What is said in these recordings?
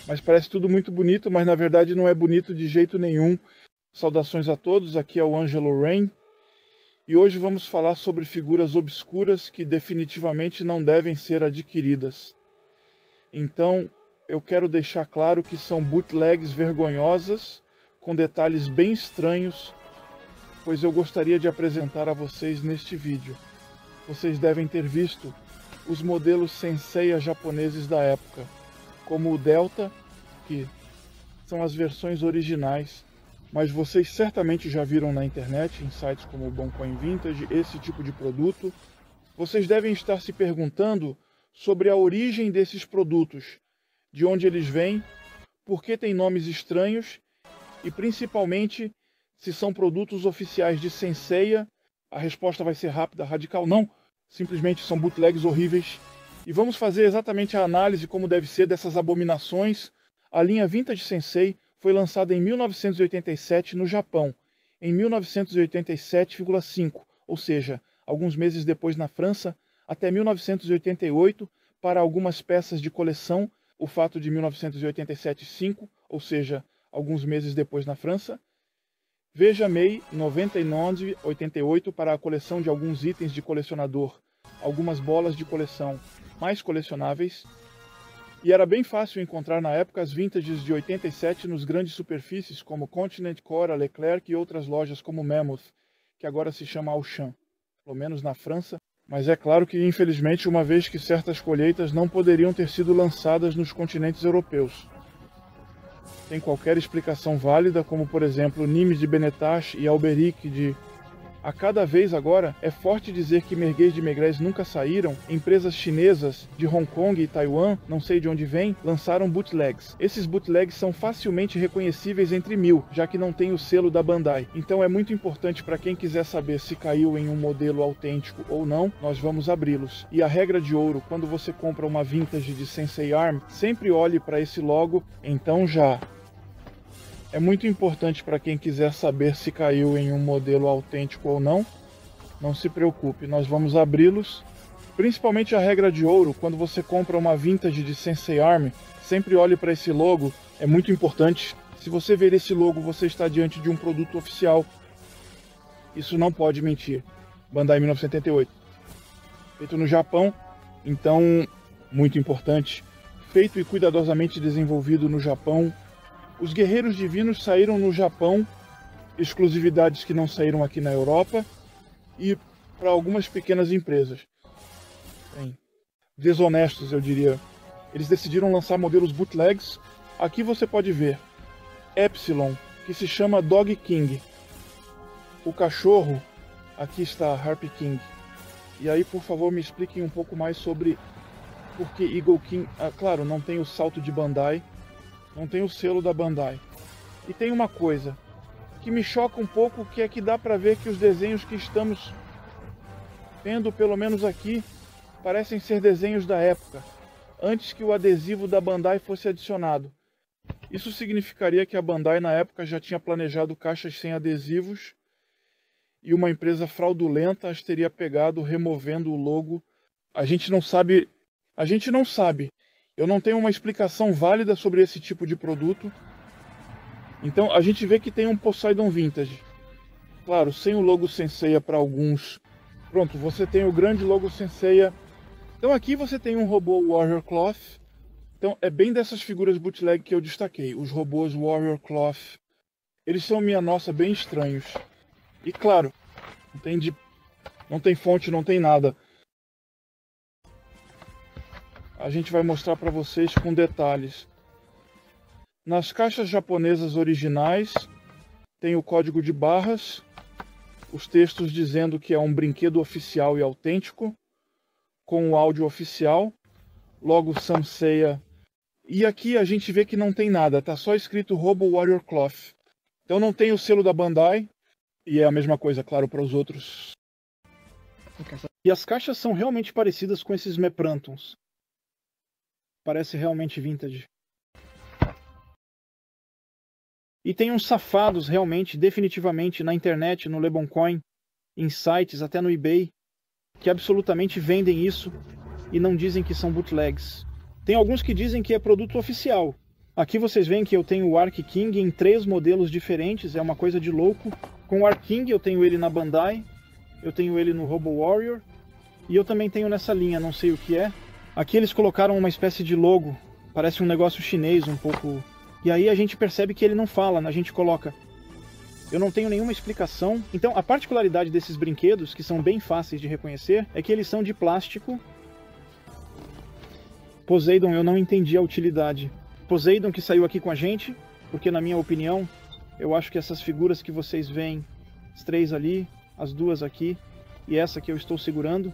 Mas parece tudo muito bonito, mas na verdade não é bonito de jeito nenhum. Saudações a todos, aqui é o Angelo Rain. E hoje vamos falar sobre figuras obscuras que definitivamente não devem ser adquiridas. Então, eu quero deixar claro que são bootlegs vergonhosas, com detalhes bem estranhos, pois eu gostaria de apresentar a vocês neste vídeo. Vocês devem ter visto os modelos Senseiya japoneses da época, como o Delta, que são as versões originais, mas vocês certamente já viram na internet, em sites como o Boncoin Vintage, esse tipo de produto. Vocês devem estar se perguntando sobre a origem desses produtos, de onde eles vêm, por que têm nomes estranhos e principalmente se são produtos oficiais de Senseiya. A resposta vai ser rápida, radical, não, simplesmente são bootlegs horríveis. E vamos fazer exatamente a análise como deve ser dessas abominações. A linha Vintage Sensei foi lançada em 1987 no Japão, em 1987,5, ou seja, alguns meses depois na França, até 1988, para algumas peças de coleção, o fato de 1987,5, ou seja, alguns meses depois na França. Veja Mei 99,88 para a coleção de alguns itens de colecionador, algumas bolas de coleção mais colecionáveis. E era bem fácil encontrar na época as vintages de 87 nos grandes superfícies como Continent, Cora, Leclerc e outras lojas como Mammoth, que agora se chama Auchan, pelo menos na França. Mas é claro que, infelizmente, uma vez que certas colheitas não poderiam ter sido lançadas nos continentes europeus. Tem qualquer explicação válida, como por exemplo Nimes de Benetache e Alberic de... A cada vez agora, é forte dizer que merguês de Megrez nunca saíram. Empresas chinesas de Hong Kong e Taiwan, não sei de onde vêm, lançaram bootlegs. Esses bootlegs são facilmente reconhecíveis entre 1000, já que não tem o selo da Bandai. Então é muito importante para quem quiser saber se caiu em um modelo autêntico ou não, nós vamos abri-los. E a regra de ouro, quando você compra uma vintage de Sensei Arm, sempre olhe para esse logo, então já... É muito importante para quem quiser saber se caiu em um modelo autêntico ou não. Não se preocupe, nós vamos abri-los. Principalmente a regra de ouro, quando você compra uma vintage de Sensei Arm, sempre olhe para esse logo, é muito importante. Se você ver esse logo, você está diante de um produto oficial. Isso não pode mentir. Bandai 1978. Feito no Japão, então, muito importante. Feito e cuidadosamente desenvolvido no Japão. Os Guerreiros Divinos saíram no Japão, exclusividades que não saíram aqui na Europa, e para algumas pequenas empresas. Bem, desonestos, eu diria. Eles decidiram lançar modelos bootlegs. Aqui você pode ver Epsilon, que se chama Dog King. O cachorro, aqui está Harpy King. E aí, por favor, me expliquem um pouco mais sobre por que Eagle King... Ah, claro, não tem o salto de Bandai. Não tem o selo da Bandai. E tem uma coisa que me choca um pouco, que é que dá para ver que os desenhos que estamos vendo, pelo menos aqui, parecem ser desenhos da época, antes que o adesivo da Bandai fosse adicionado. Isso significaria que a Bandai na época já tinha planejado caixas sem adesivos e uma empresa fraudulenta as teria pegado removendo o logo. A gente não sabe. Eu não tenho uma explicação válida sobre esse tipo de produto. Então a gente vê que tem um Poseidon Vintage. Claro, sem o logo Senseiya para alguns. Pronto, você tem o grande logo Senseiya. Então aqui você tem um robô Warrior Cloth. Então é bem dessas figuras bootleg que eu destaquei. Os robôs Warrior Cloth. Eles são, minha nossa, bem estranhos. E claro, não tem fonte, não tem nada. A gente vai mostrar para vocês com detalhes. Nas caixas japonesas originais, tem o código de barras, os textos dizendo que é um brinquedo oficial e autêntico, com o áudio oficial, logo Senseiya. E aqui a gente vê que não tem nada, tá só escrito Robo Warrior Cloth. Então não tem o selo da Bandai, e é a mesma coisa, claro, para os outros. E as caixas são realmente parecidas com esses Meprantons. Parece realmente vintage. E tem uns safados realmente, definitivamente, na internet, no Leboncoin, em sites, até no eBay, que absolutamente vendem isso e não dizem que são bootlegs. Tem alguns que dizem que é produto oficial, Aqui vocês veem que eu tenho o Ark King em 3 modelos diferentes, é uma coisa de louco. Com o Ark King eu tenho ele na Bandai, eu tenho ele no Robo Warrior, e eu também tenho nessa linha, não sei o que é. Aqui eles colocaram uma espécie de logo, parece um negócio chinês um pouco. E aí a gente percebe que ele não fala, a gente coloca. Eu não tenho nenhuma explicação. Então a particularidade desses brinquedos, que são bem fáceis de reconhecer, é que eles são de plástico. Poseidon, eu não entendi a utilidade. Poseidon que saiu aqui com a gente, porque na minha opinião, eu acho que essas figuras que vocês veem, as 3 ali, as 2 aqui e essa que eu estou segurando,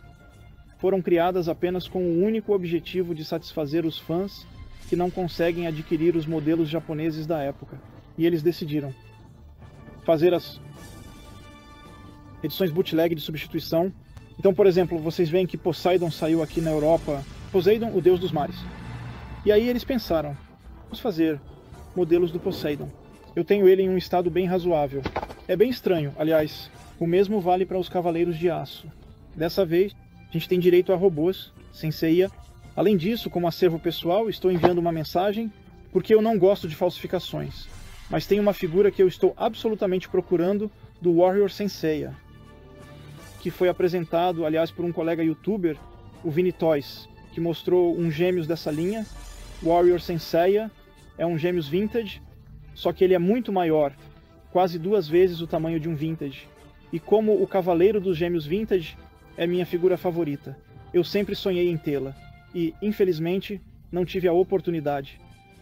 foram criadas apenas com o único objetivo de satisfazer os fãs que não conseguem adquirir os modelos japoneses da época. E eles decidiram fazer as edições bootleg de substituição. Então, por exemplo, vocês veem que Poseidon saiu aqui na Europa. Poseidon, o deus dos mares. E aí eles pensaram, vamos fazer modelos do Poseidon. Eu tenho ele em um estado bem razoável. É bem estranho, aliás, o mesmo vale para os Cavaleiros de Aço. Dessa vez, a gente tem direito a robôs, Senseiya. Além disso, como acervo pessoal, estou enviando uma mensagem, porque eu não gosto de falsificações. Mas tem uma figura que eu estou absolutamente procurando do Warrior Senseiya, que foi apresentado, aliás, por um colega youtuber, o Vini Toys, que mostrou um gêmeos dessa linha. Warrior Senseiya é um gêmeos vintage, só que ele é muito maior, quase 2 vezes o tamanho de um vintage. E como o Cavaleiro dos Gêmeos Vintage é minha figura favorita, eu sempre sonhei em tê-la, e, infelizmente, não tive a oportunidade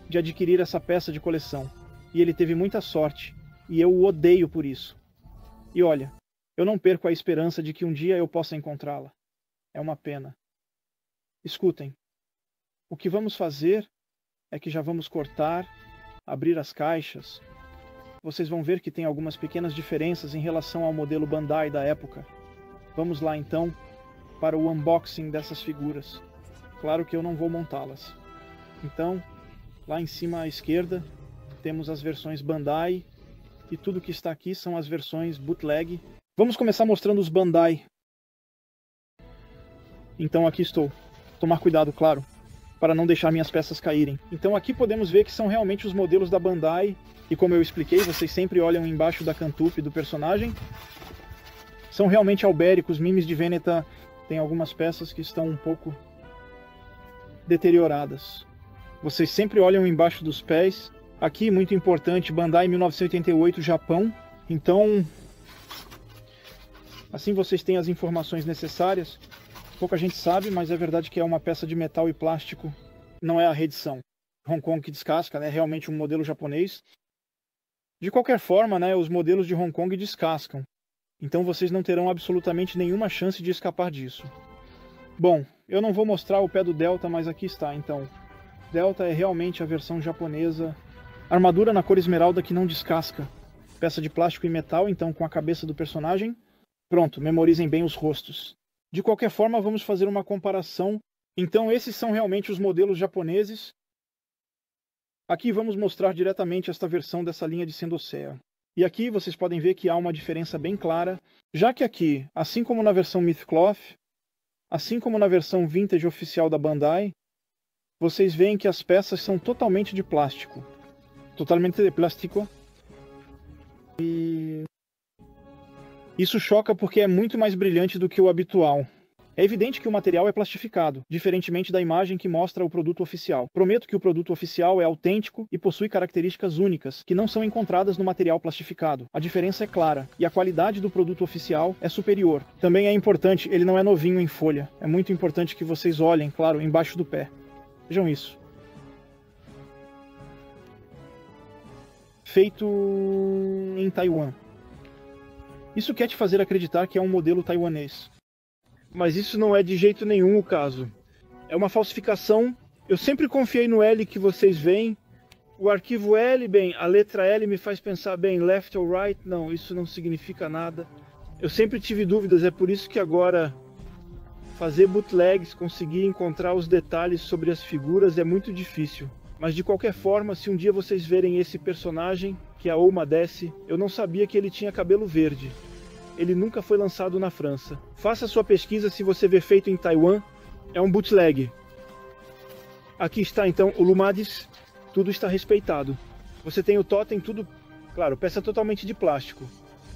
de adquirir essa peça de coleção. E ele teve muita sorte, e eu o odeio por isso. E olha, eu não perco a esperança de que um dia eu possa encontrá-la. É uma pena. Escutem, o que vamos fazer é que já vamos cortar, abrir as caixas. Vocês vão ver que tem algumas pequenas diferenças em relação ao modelo Bandai da época. Vamos lá então para o unboxing dessas figuras. Claro que eu não vou montá-las. Então, lá em cima à esquerda, temos as versões Bandai, e tudo que está aqui são as versões bootleg. Vamos começar mostrando os Bandai. Então aqui estou. Tomar cuidado, claro, para não deixar minhas peças caírem. Então aqui podemos ver que são realmente os modelos da Bandai, e como eu expliquei, vocês sempre olham embaixo da cantufe do personagem. São realmente albéricos, mimes de Veneta. Tem algumas peças que estão um pouco deterioradas. Vocês sempre olham embaixo dos pés. Aqui, muito importante, Bandai 1988, Japão. Então, assim vocês têm as informações necessárias. Pouca gente sabe, mas é verdade que é uma peça de metal e plástico. Não é a reedição. Hong Kong que descasca, é realmente um modelo japonês. De qualquer forma, os modelos de Hong Kong descascam. Então vocês não terão absolutamente nenhuma chance de escapar disso. Bom, eu não vou mostrar o pé do Delta, mas aqui está, então. Delta é realmente a versão japonesa. Armadura na cor esmeralda que não descasca. Peça de plástico e metal, então com a cabeça do personagem. Pronto, memorizem bem os rostos. De qualquer forma, vamos fazer uma comparação. Então esses são realmente os modelos japoneses. Aqui vamos mostrar diretamente esta versão dessa linha de Sendosea. E aqui vocês podem ver que há uma diferença bem clara, já que aqui, assim como na versão Mythcloth, assim como na versão Vintage oficial da Bandai, vocês veem que as peças são totalmente de plástico. Totalmente de plástico. E isso choca porque é muito mais brilhante do que o habitual. É evidente que o material é plastificado, diferentemente da imagem que mostra o produto oficial. Prometo que o produto oficial é autêntico e possui características únicas, que não são encontradas no material plastificado. A diferença é clara, e a qualidade do produto oficial é superior. Também é importante, ele não é novinho em folha. É muito importante que vocês olhem, claro, embaixo do pé. Vejam isso. Feito em Taiwan. Isso quer te fazer acreditar que é um modelo taiwanês. Mas isso não é de jeito nenhum o caso. É uma falsificação. Eu sempre confiei no L que vocês veem. O arquivo L, bem, a letra L me faz pensar, bem, left ou right? Não, isso não significa nada. Eu sempre tive dúvidas, é por isso que agora fazer bootlegs, conseguir encontrar os detalhes sobre as figuras é muito difícil. Mas de qualquer forma, se um dia vocês verem esse personagem, que é a Oma Desce, eu não sabia que ele tinha cabelo verde. Ele nunca foi lançado na França. Faça sua pesquisa se você vê feito em Taiwan. É um bootleg. Aqui está então o Lumadis. tudo está respeitado. Você tem o totem, tudo, claro, peça totalmente de plástico.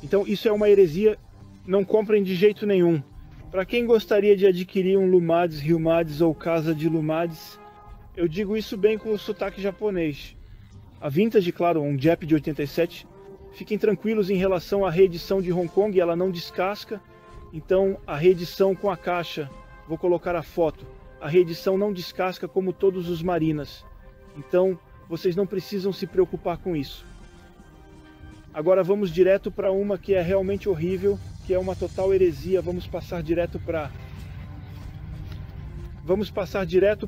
Então isso é uma heresia, não comprem de jeito nenhum. Para quem gostaria de adquirir um Lumades, Ryumades ou Casa de Lumades, eu digo isso bem com o sotaque japonês. A Vintage, claro, um Jap de 87, fiquem tranquilos em relação à reedição de Hong Kong, ela não descasca. Então a reedição com a caixa, vou colocar a foto, a reedição não descasca como todos os Marinas. Então vocês não precisam se preocupar com isso. Agora vamos direto para uma que é realmente horrível, que é uma total heresia. Vamos passar direto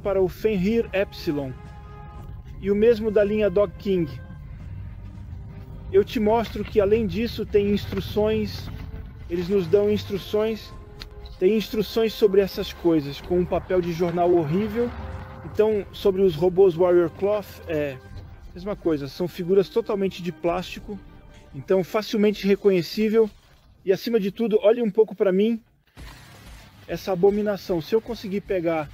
para o Fenrir Epsilon. E o mesmo da linha Dog King. Eu te mostro que além disso tem instruções, eles nos dão instruções, tem instruções sobre essas coisas, com um papel de jornal horrível. Então, sobre os robôs Warrior Cloth, mesma coisa, são figuras totalmente de plástico, então facilmente reconhecível. E acima de tudo, olhe um pouco para mim, essa abominação. Se eu conseguir pegar,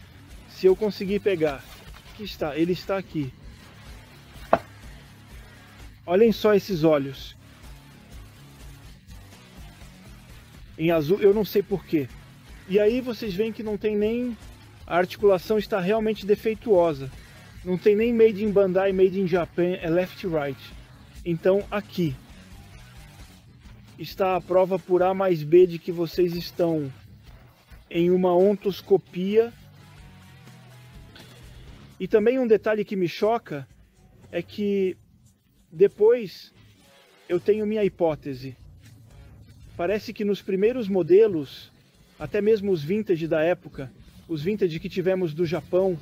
aqui está, ele está aqui. Olhem só esses olhos. Em azul, eu não sei porquê. E aí vocês veem que não tem nem... A articulação está realmente defeituosa. Não tem nem Made in Bandai, Made in Japan, é left right. Então aqui está a prova por A mais B de que vocês estão em uma ontoscopia. E também um detalhe que me choca é que depois eu tenho minha hipótese. Parece que nos primeiros modelos, até mesmo os vintage da época, os vintage que tivemos do Japão,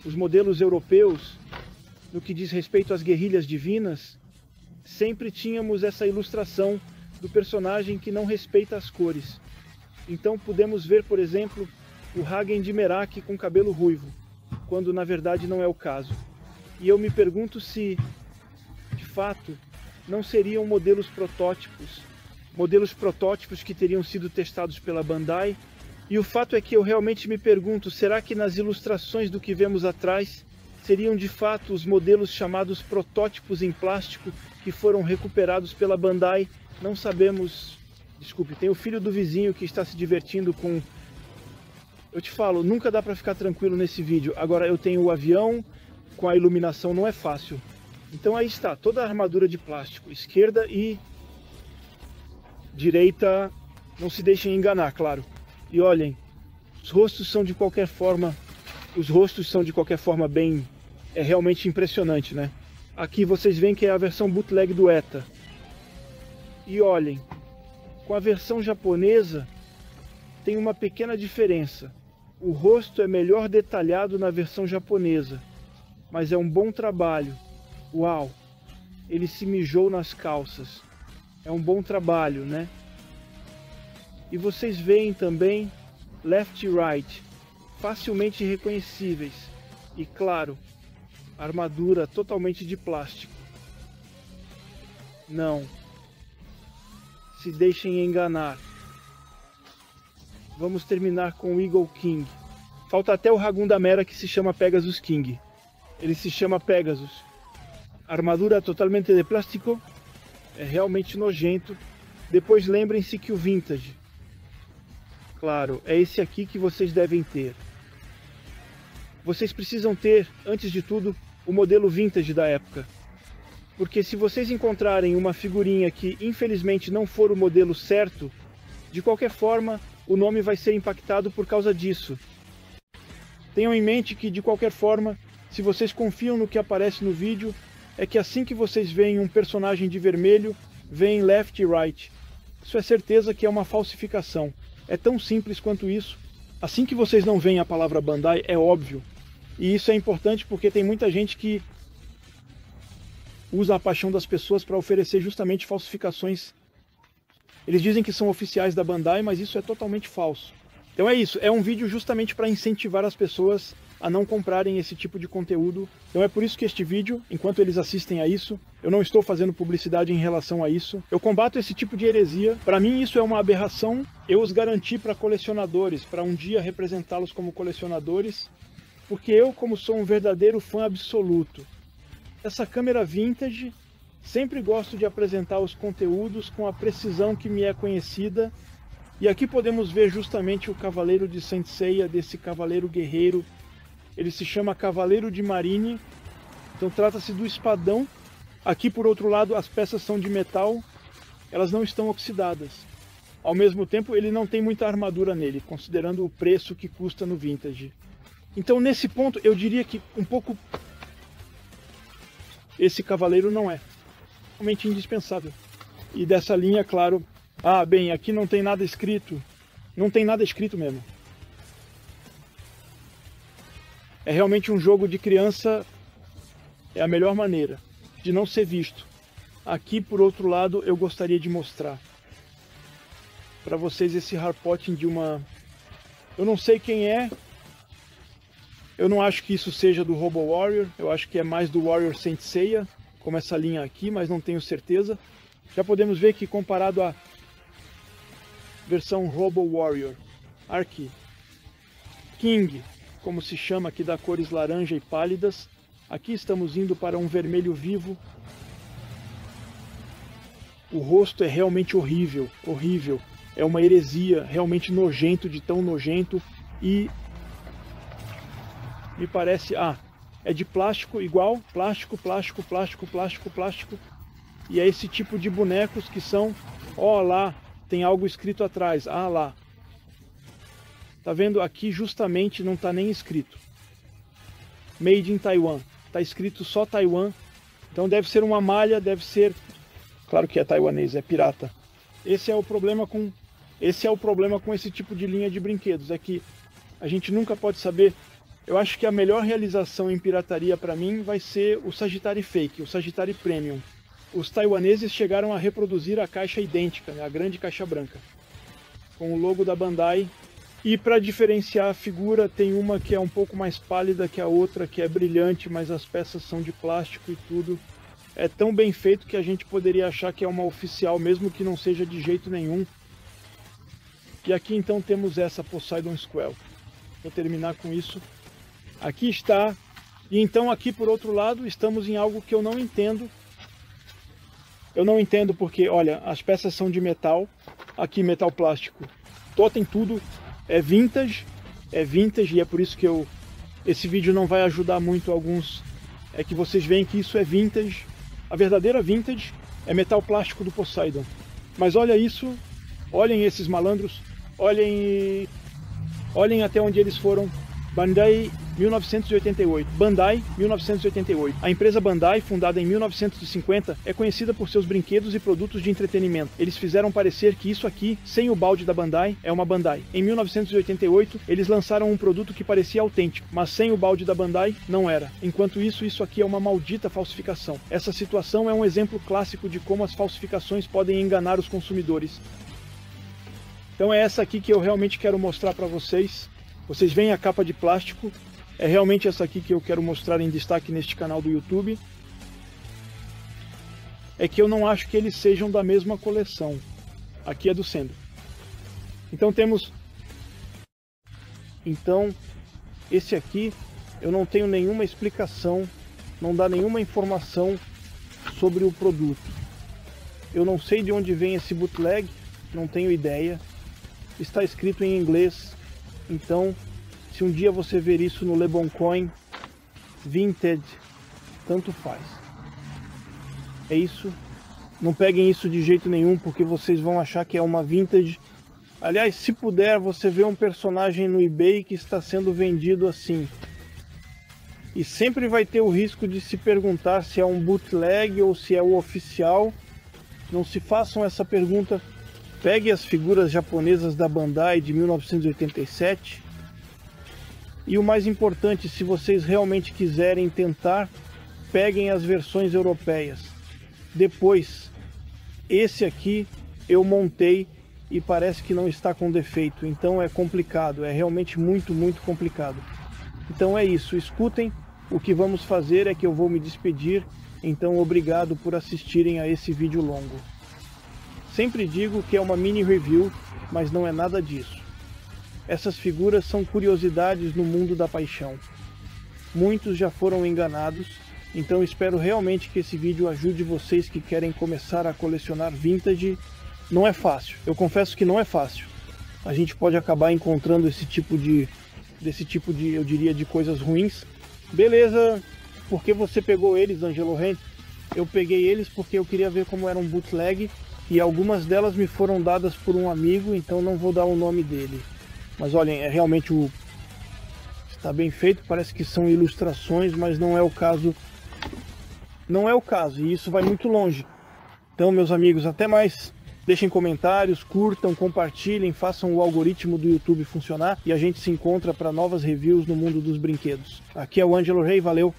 os modelos europeus, no que diz respeito às guerrilhas divinas, sempre tínhamos essa ilustração do personagem que não respeita as cores. Então podemos ver, por exemplo, o Hagen de Merak com cabelo ruivo, quando na verdade não é o caso. E eu me pergunto se, de fato, não seriam modelos protótipos que teriam sido testados pela Bandai. E o fato é que eu realmente me pergunto, será que nas ilustrações do que vemos atrás seriam de fato os modelos chamados protótipos em plástico que foram recuperados pela Bandai? Não sabemos. Desculpe, tem o filho do vizinho que está se divertindo com... Eu te falo, nunca dá para ficar tranquilo nesse vídeo. Agora eu tenho o avião, com a iluminação não é fácil. Então aí está, toda a armadura de plástico, esquerda e direita, não se deixem enganar, claro. E olhem, os rostos são de qualquer forma bem... É realmente impressionante, né? Aqui vocês veem que é a versão bootleg do ETA. E olhem, com a versão japonesa tem uma pequena diferença. O rosto é melhor detalhado na versão japonesa, mas é um bom trabalho. Uau, ele se mijou nas calças. É um bom trabalho, né? E vocês veem também left e right, facilmente reconhecíveis. E claro, armadura totalmente de plástico. Não se deixem enganar. Vamos terminar com o Eagle King. Falta até o Ragun da Mera, que se chama Pegasus King. Ele se chama Pegasus. Armadura totalmente de plástico. É realmente nojento. Depois lembrem-se que o vintage, claro, é esse aqui que vocês devem ter. Vocês precisam ter, antes de tudo, o modelo vintage da época. Porque se vocês encontrarem uma figurinha que infelizmente não for o modelo certo, de qualquer forma o nome vai ser impactado por causa disso. Tenham em mente que de qualquer forma, se vocês confiam no que aparece no vídeo, é que assim que vocês veem um personagem de vermelho, veem left e right. Isso é certeza que é uma falsificação. É tão simples quanto isso. Assim que vocês não veem a palavra Bandai, é óbvio. E isso é importante porque tem muita gente que usa a paixão das pessoas para oferecer justamente falsificações. Eles dizem que são oficiais da Bandai, mas isso é totalmente falso. Então é isso, é um vídeo justamente para incentivar as pessoas a não comprarem esse tipo de conteúdo. Então é por isso que este vídeo, enquanto eles assistem a isso, eu não estou fazendo publicidade em relação a isso. Eu combato esse tipo de heresia. Para mim isso é uma aberração. Eu os garanti para colecionadores, para um dia representá-los como colecionadores, porque eu, como sou um verdadeiro fã absoluto essa câmera vintage, sempre gosto de apresentar os conteúdos com a precisão que me é conhecida. E aqui podemos ver justamente o Cavaleiro de Saint Seiya, desse cavaleiro guerreiro. Ele se chama Cavaleiro de Marine, então trata-se do espadão. Aqui por outro lado as peças são de metal, elas não estão oxidadas. Ao mesmo tempo ele não tem muita armadura nele, considerando o preço que custa no vintage. Então nesse ponto eu diria que um pouco esse cavaleiro não é realmente indispensável. E dessa linha, claro, bem, aqui não tem nada escrito. Não tem nada escrito mesmo. É realmente um jogo de criança, é a melhor maneira de não ser visto. Aqui, por outro lado, eu gostaria de mostrar para vocês esse hardpotting de uma... Eu não sei quem é. Eu não acho que isso seja do Robo Warrior. Eu acho que é mais do Warrior Saint Seiya, como essa linha aqui, mas não tenho certeza. Já podemos ver que comparado à versão Robo Warrior Ark King, como se chama aqui, da cores laranja e pálidas, aqui estamos indo para um vermelho vivo. O rosto é realmente horrível, horrível. É uma heresia, realmente nojento, de tão nojento. E me parece, é de plástico igual, plástico, plástico, plástico, plástico, plástico. E é esse tipo de bonecos que são, lá, tem algo escrito atrás, lá. Tá vendo? Aqui justamente não tá nem escrito Made in Taiwan, tá escrito só Taiwan. Então deve ser uma malha, deve ser, claro que é taiwanês, é pirata. Esse é o problema com esse tipo de linha de brinquedos, é que a gente nunca pode saber. Eu acho que a melhor realização em pirataria para mim vai ser o Sagittari Fake, o Sagittari Premium. Os taiwaneses chegaram a reproduzir a caixa idêntica, né, a grande caixa branca, com o logo da Bandai. E para diferenciar a figura, tem uma que é um pouco mais pálida que a outra, que é brilhante, mas as peças são de plástico e tudo. É tão bem feito que a gente poderia achar que é uma oficial, mesmo que não seja de jeito nenhum. E aqui então temos essa Poseidon Squall. Vou terminar com isso. Aqui está. E então aqui por outro lado estamos em algo que eu não entendo. Eu não entendo porque, olha, as peças são de metal. Aqui metal plástico. Totem tudo. É vintage e é por isso que esse vídeo não vai ajudar muito alguns. É que vocês veem que isso é vintage. A verdadeira vintage é metal plástico do Poseidon. Mas olha isso, olhem esses malandros, olhem até onde eles foram. Bandai 1988. Bandai 1988. A empresa Bandai, fundada em 1950, é conhecida por seus brinquedos e produtos de entretenimento. Eles fizeram parecer que isso aqui, sem o balde da Bandai, é uma Bandai. Em 1988, eles lançaram um produto que parecia autêntico, mas sem o balde da Bandai, não era. Enquanto isso aqui é uma maldita falsificação. Essa situação é um exemplo clássico de como as falsificações podem enganar os consumidores. Então é essa aqui que eu realmente quero mostrar para vocês. Vocês veem a capa de plástico, é realmente essa aqui que eu quero mostrar em destaque neste canal do YouTube. É que eu não acho que eles sejam da mesma coleção. Aqui é do Sendo. Então temos... Então, esse aqui eu não tenho nenhuma explicação, não dá nenhuma informação sobre o produto. Eu não sei de onde vem esse bootleg, não tenho ideia. Está escrito em inglês. Então, se um dia você ver isso no Le Bon Coin, Vinted, tanto faz. É isso. Não peguem isso de jeito nenhum, porque vocês vão achar que é uma Vintage. Aliás, se puder, você vê um personagem no eBay que está sendo vendido assim. E sempre vai ter o risco de se perguntar se é um bootleg ou se é o oficial. Não se façam essa pergunta. Pegue as figuras japonesas da Bandai de 1987 e o mais importante, se vocês realmente quiserem tentar, peguem as versões europeias. Depois, esse aqui eu montei e parece que não está com defeito, então é complicado, é realmente muito, muito complicado. Então é isso, escutem, o que vamos fazer é que eu vou me despedir, então obrigado por assistirem a esse vídeo longo. Sempre digo que é uma mini review, mas não é nada disso. Essas figuras são curiosidades no mundo da paixão. Muitos já foram enganados Então eu espero realmente que esse vídeo ajude vocês que querem começar a colecionar vintage. Não é fácil, eu confesso que não é fácil. A gente pode acabar encontrando desse tipo de, eu diria, de coisas ruins. Beleza, porque você pegou eles, Angelo Ren? Eu peguei eles porque eu queria ver como era um bootleg, e algumas delas me foram dadas por um amigo, então não vou dar o nome dele. Mas olhem, é realmente está bem feito, parece que são ilustrações, mas não é o caso. Não é o caso, e isso vai muito longe. Então, meus amigos, até mais. Deixem comentários, curtam, compartilhem, façam o algoritmo do YouTube funcionar, e a gente se encontra para novas reviews no mundo dos brinquedos. Aqui é o Angelo Rei, valeu!